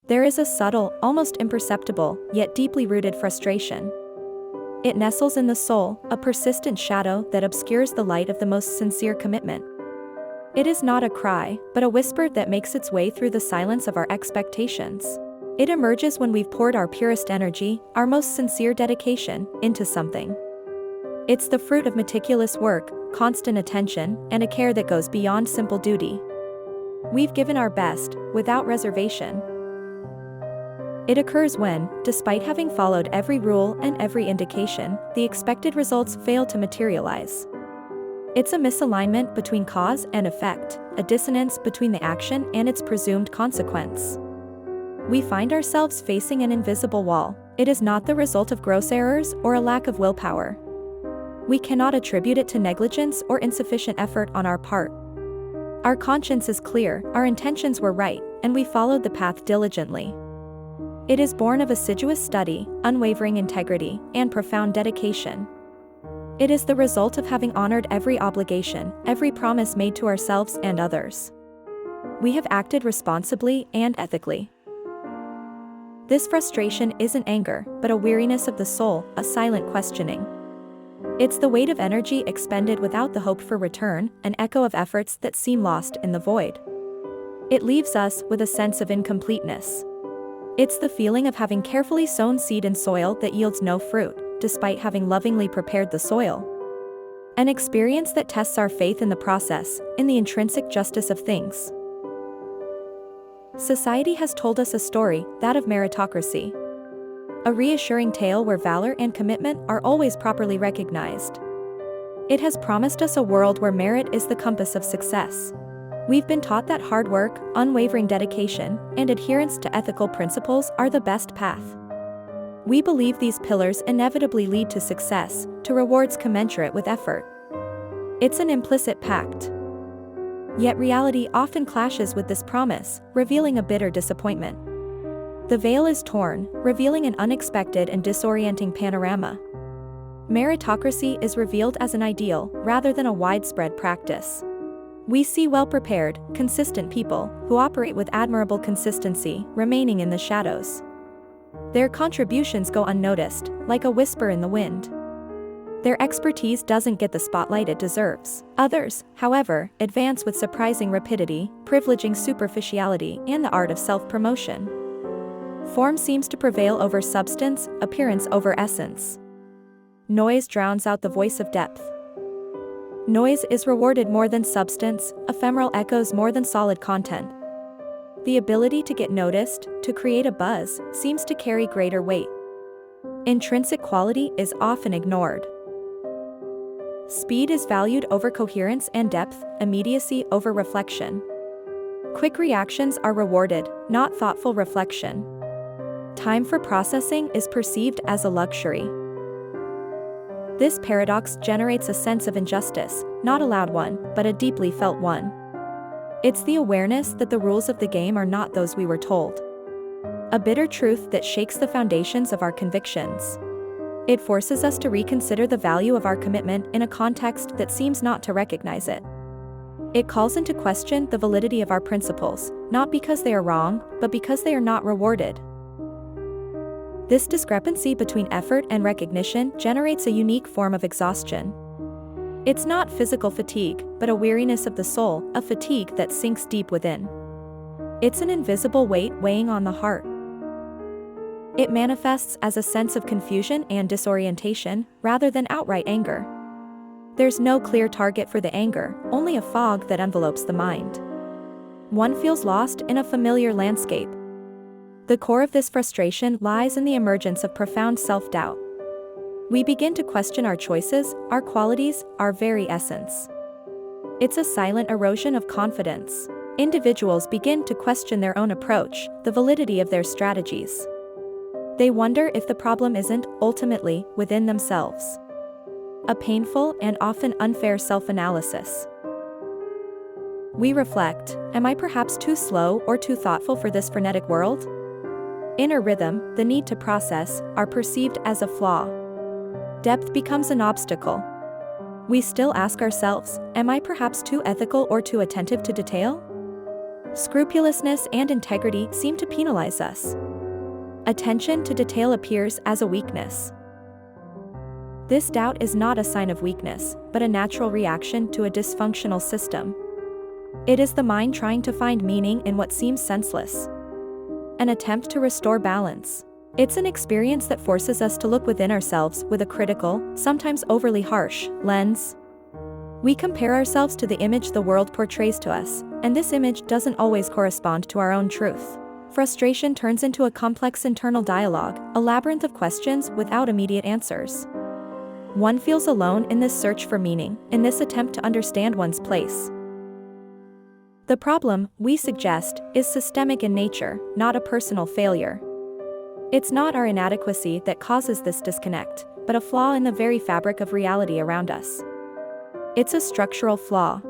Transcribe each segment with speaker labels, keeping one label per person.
Speaker 1: There is a subtle, almost imperceptible, yet deeply rooted frustration. It nestles in the soul, a persistent shadow that obscures the light of the most sincere commitment. It is not a cry, but a whisper that makes its way through the silence of our expectations. It emerges when we've poured our purest energy, our most sincere dedication, into something. It's the fruit of meticulous work, constant attention, and a care that goes beyond simple duty. We've given our best, without reservation. It occurs when, despite having followed every rule and every indication, the expected results fail to materialize. It's a misalignment between cause and effect, a dissonance between the action and its presumed consequence. We find ourselves facing an invisible wall. It is not the result of gross errors or a lack of willpower. We cannot attribute it to negligence or insufficient effort on our part. Our conscience is clear, our intentions were right, and we followed the path diligently. It is born of assiduous study, unwavering integrity, and profound dedication. It is the result of having honored every obligation, every promise made to ourselves and others. We have acted responsibly and ethically. This frustration isn't anger, but a weariness of the soul, a silent questioning. It's the weight of energy expended without the hope for return, an echo of efforts that seem lost in the void. It leaves us with a sense of incompleteness. It's the feeling of having carefully sown seed in soil that yields no fruit, despite having lovingly prepared the soil. An experience that tests our faith in the process, in the intrinsic justice of things. Society has told us a story, that of meritocracy. A reassuring tale where valor and commitment are always properly recognized. It has promised us a world where merit is the compass of success. We've been taught that hard work, unwavering dedication, and adherence to ethical principles are the best path. We believe these pillars inevitably lead to success, to rewards commensurate with effort. It's an implicit pact. Yet reality often clashes with this promise, revealing a bitter disappointment. The veil is torn, revealing an unexpected and disorienting panorama. Meritocracy is revealed as an ideal, rather than a widespread practice. We see well-prepared, consistent people, who operate with admirable consistency, remaining in the shadows. Their contributions go unnoticed, like a whisper in the wind. Their expertise doesn't get the spotlight it deserves. Others, however, advance with surprising rapidity, privileging superficiality and the art of self-promotion. Form seems to prevail over substance, appearance over essence. Noise drowns out the voice of depth. Noise is rewarded more than substance, ephemeral echoes more than solid content. The ability to get noticed, to create a buzz, seems to carry greater weight. Intrinsic quality is often ignored. Speed is valued over coherence and depth, immediacy over reflection. Quick reactions are rewarded, not thoughtful reflection. Time for processing is perceived as a luxury. This paradox generates a sense of injustice, not a loud one, but a deeply felt one. It's the awareness that the rules of the game are not those we were told. A bitter truth that shakes the foundations of our convictions. It forces us to reconsider the value of our commitment in a context that seems not to recognize it. It calls into question the validity of our principles, not because they are wrong, but because they are not rewarded. This discrepancy between effort and recognition generates a unique form of exhaustion. It's not physical fatigue, but a weariness of the soul, a fatigue that sinks deep within. It's an invisible weight weighing on the heart. It manifests as a sense of confusion and disorientation, rather than outright anger. There's no clear target for the anger, only a fog that envelopes the mind. One feels lost in a familiar landscape. The core of this frustration lies in the emergence of profound self-doubt. We begin to question our choices, our qualities, our very essence. It's a silent erosion of confidence. Individuals begin to question their own approach, the validity of their strategies. They wonder if the problem isn't, ultimately, within themselves. A painful and often unfair self-analysis. We reflect, am I perhaps too slow or too thoughtful for this frenetic world? Inner rhythm, the need to process, are perceived as a flaw. Depth becomes an obstacle. We still ask ourselves, am I perhaps too ethical or too attentive to detail? Scrupulousness and integrity seem to penalize us. Attention to detail appears as a weakness. This doubt is not a sign of weakness, but a natural reaction to a dysfunctional system. It is the mind trying to find meaning in what seems senseless. An attempt to restore balance. It's an experience that forces us to look within ourselves with a critical, sometimes overly harsh, lens. We compare ourselves to the image the world portrays to us, and this image doesn't always correspond to our own truth. Frustration turns into a complex internal dialogue, a labyrinth of questions without immediate answers. One feels alone in this search for meaning, in this attempt to understand one's place. The problem, we suggest, is systemic in nature, not a personal failure. It's not our inadequacy that causes this disconnect, but a flaw in the very fabric of reality around us. It's a structural flaw.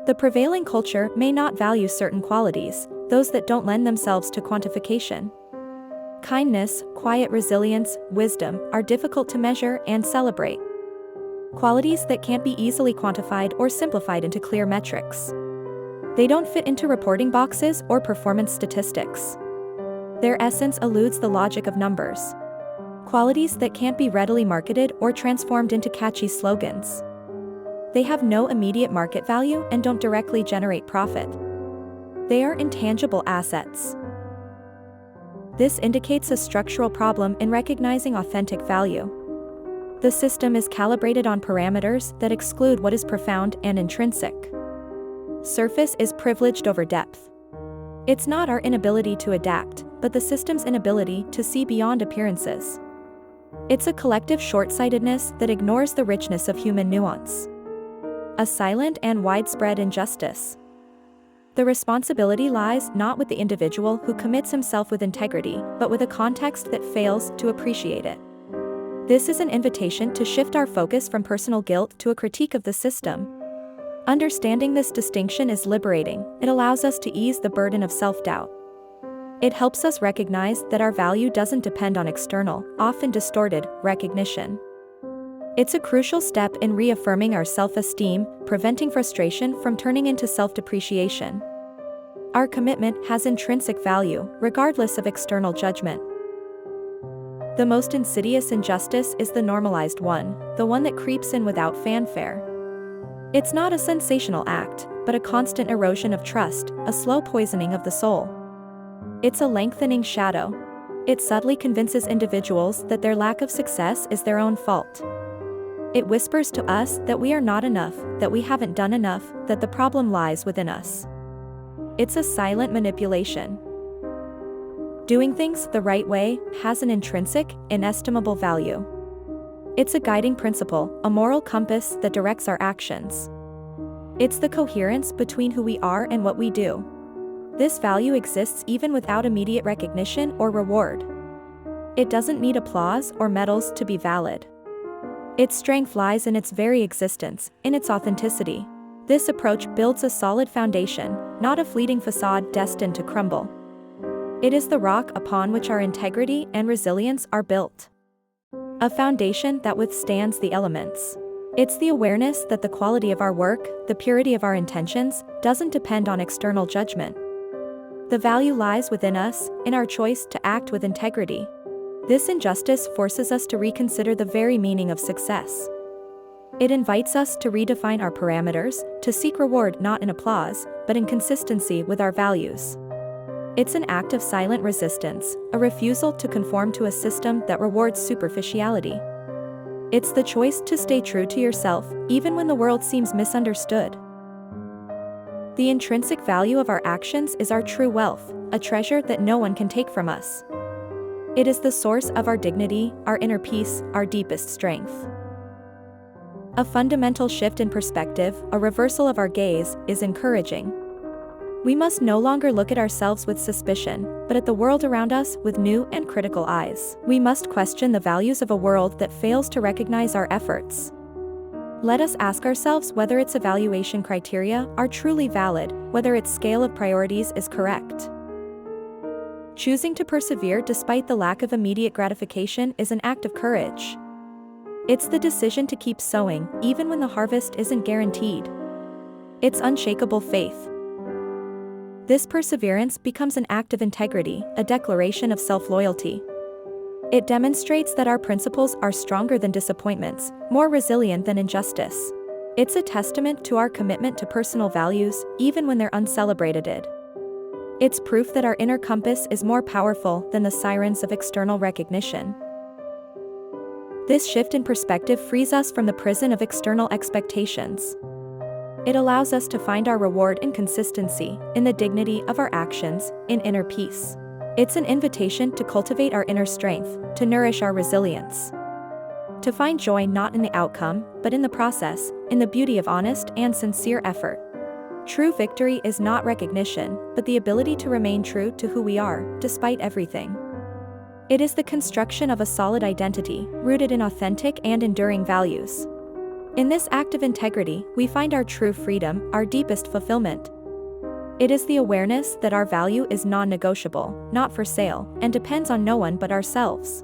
Speaker 1: The prevailing culture may not value certain qualities, those that don't lend themselves to quantification. Kindness, quiet resilience, wisdom are difficult to measure and celebrate. Qualities that can't be easily quantified or simplified into clear metrics. They don't fit into reporting boxes or performance statistics. Their essence eludes the logic of numbers. Qualities that can't be readily marketed or transformed into catchy slogans. They have no immediate market value and don't directly generate profit. They are intangible assets. This indicates a structural problem in recognizing authentic value. The system is calibrated on parameters that exclude what is profound and intrinsic. Surface is privileged over depth. It's not our inability to adapt, but the system's inability to see beyond appearances. It's a collective short-sightedness that ignores the richness of human nuance. A silent and widespread injustice. The responsibility lies not with the individual who commits himself with integrity, but with a context that fails to appreciate it. This is an invitation to shift our focus from personal guilt to a critique of the system. Understanding this distinction is liberating. It allows us to ease the burden of self-doubt. It helps us recognize that our value doesn't depend on external, often distorted, recognition. It's a crucial step in reaffirming our self-esteem, preventing frustration from turning into self-depreciation. Our commitment has intrinsic value, regardless of external judgment. The most insidious injustice is the normalized one, the one that creeps in without fanfare. It's not a sensational act, but a constant erosion of trust, a slow poisoning of the soul. It's a lengthening shadow. It subtly convinces individuals that their lack of success is their own fault. It whispers to us that we are not enough, that we haven't done enough, that the problem lies within us. It's a silent manipulation. Doing things the right way has an intrinsic, inestimable value. It's a guiding principle, a moral compass that directs our actions. It's the coherence between who we are and what we do. This value exists even without immediate recognition or reward. It doesn't need applause or medals to be valid. Its strength lies in its very existence, in its authenticity. This approach builds a solid foundation, not a fleeting facade destined to crumble. It is the rock upon which our integrity and resilience are built. A foundation that withstands the elements. It's the awareness that the quality of our work, the purity of our intentions, doesn't depend on external judgment. The value lies within us, in our choice to act with integrity. This injustice forces us to reconsider the very meaning of success. It invites us to redefine our parameters, to seek reward not in applause, but in consistency with our values. It's an act of silent resistance, a refusal to conform to a system that rewards superficiality. It's the choice to stay true to yourself, even when the world seems misunderstood. The intrinsic value of our actions is our true wealth, a treasure that no one can take from us. It is the source of our dignity, our inner peace, our deepest strength. A fundamental shift in perspective, a reversal of our gaze, is encouraging. We must no longer look at ourselves with suspicion, but at the world around us with new and critical eyes. We must question the values of a world that fails to recognize our efforts. Let us ask ourselves whether its evaluation criteria are truly valid, whether its scale of priorities is correct. Choosing to persevere despite the lack of immediate gratification is an act of courage. It's the decision to keep sowing, even when the harvest isn't guaranteed. It's unshakable faith. This perseverance becomes an act of integrity, a declaration of self-loyalty. It demonstrates that our principles are stronger than disappointments, more resilient than injustice. It's a testament to our commitment to personal values, even when they're uncelebrated. It's proof that our inner compass is more powerful than the sirens of external recognition. This shift in perspective frees us from the prison of external expectations. It allows us to find our reward in consistency, in the dignity of our actions, in inner peace. It's an invitation to cultivate our inner strength, to nourish our resilience. To find joy not in the outcome, but in the process, in the beauty of honest and sincere effort. True victory is not recognition, but the ability to remain true to who we are, despite everything. It is the construction of a solid identity, rooted in authentic and enduring values. In this act of integrity, we find our true freedom, our deepest fulfillment. It is the awareness that our value is non-negotiable, not for sale, and depends on no one but ourselves.